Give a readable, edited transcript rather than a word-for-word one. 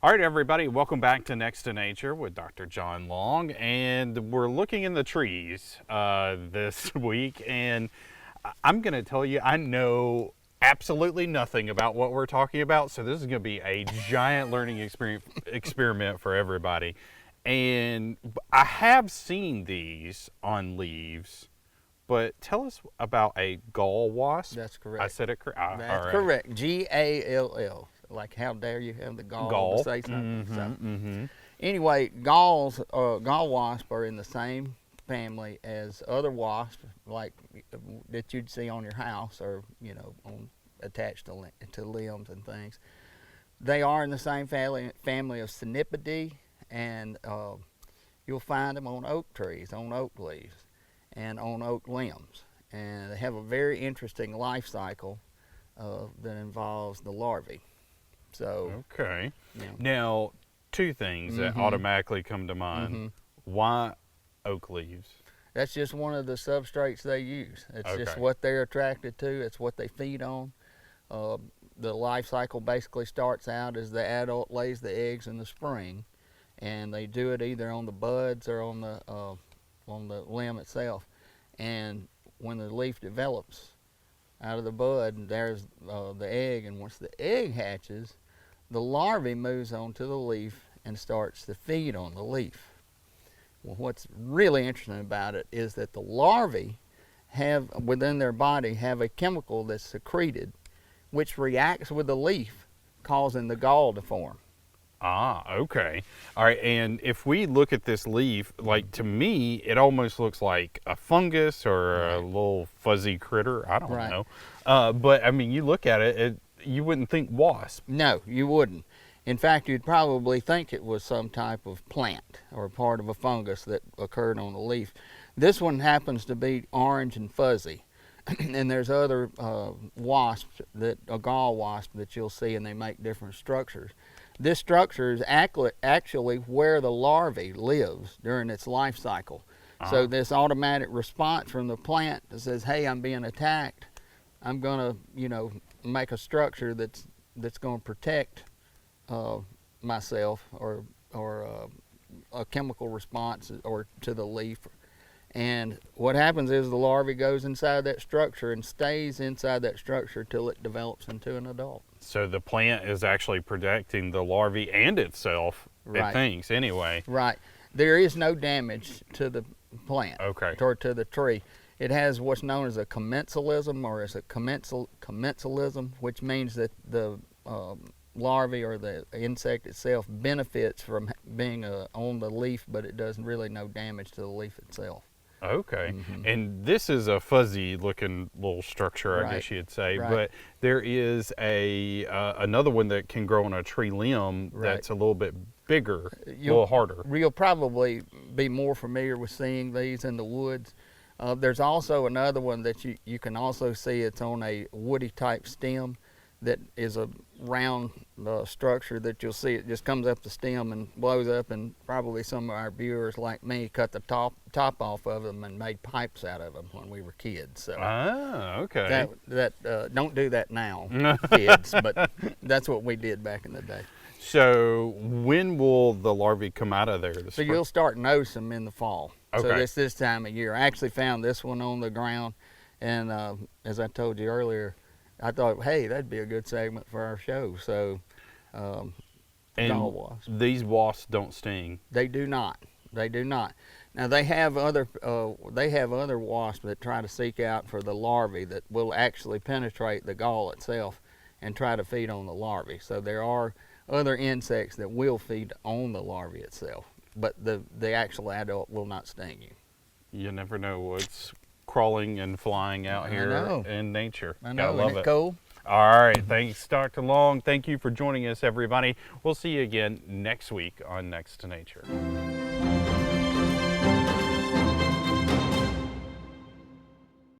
All right, everybody, welcome back to Next to Nature with Dr. John Long. And we're looking in the trees this week. And I'm going to tell you, I know absolutely nothing about what we're talking about. So this is going to be a giant learning experiment for everybody. And I have seen these on leaves. But tell us about a gall wasp. That's correct. I said it correct. That's correct. Gall. Like, how dare you have the gall to say something. Anyway, gall wasp are in the same family as other wasps, like that you'd see on your house or attached to limbs and things. They are in the same family of Cynipidae, and you'll find them on oak trees, on oak leaves, and on oak limbs. And they have a very interesting life cycle that involves the larvae. So, okay. Now, two things that automatically come to mind. Why oak leaves? That's just one of the substrates they use. It's just what they're attracted to. It's what they feed on. The life cycle basically starts out as the adult lays the eggs in the spring, and they do it either on the buds or on the limb itself. And when the leaf develops out of the bud, there's the egg, and once the egg hatches, the larvae moves onto the leaf and starts to feed on the leaf. Well, what's really interesting about it is that the larvae have, within their body, have a chemical that's secreted, which reacts with the leaf, causing the gall to form. Ah, okay. All right, and if we look at this leaf, like, to me, it almost looks like a fungus or a little fuzzy critter. I don't know. But, I mean, you look at it, you wouldn't think wasp. No, you wouldn't. In fact, you'd probably think it was some type of plant or part of a fungus that occurred on the leaf. This one happens to be orange and fuzzy. And there's other wasps, a gall wasp that you'll see, and they make different structures. This structure is actually where the larvae lives during its life cycle. So this automatic response from the plant that says, hey, I'm being attacked, I'm going to, make a structure that's going to protect myself or a chemical response or to the leaf. And what happens is the larvae goes inside that structure and stays inside that structure till it develops into an adult. So the plant is actually protecting the larvae and itself, it thinks, anyway. Right. There is no damage to the plant or to the tree. It has what's known as a commensalism, or as a commensalism, which means that the larvae or the insect itself benefits from being on the leaf, but it does really no damage to the leaf itself. Okay, and this is a fuzzy looking little structure, I guess you'd say, but there is another one that can grow on a tree limb that's a little bit bigger, a little harder. You'll probably be more familiar with seeing these in the woods. There's also another one that you can also see. It's on a woody type stem that is a round structure that you'll see. It just comes up the stem and blows up, and probably some of our viewers like me cut the top off of them and made pipes out of them when we were kids. So okay. Don't do that now, kids, but that's what we did back in the day. So when will the larvae come out of there? So you'll start noticing them in the fall. So this time of year. I actually found this one on the ground, and as I told you earlier, I thought, hey, that'd be a good segment for our show. So, gall wasps. These wasps don't sting. They do not. They do not. Now they have other wasps that try to seek out for the larvae that will actually penetrate the gall itself and try to feed on the larvae. So there are other insects that will feed on the larvae itself, but the actual adult will not sting you. You never know what's crawling and flying out here in nature. I know. Gotta love Isn't it it. cool? All right, thanks, Dr. Long. Thank you for joining us, everybody. We'll see you again next week on Next to Nature.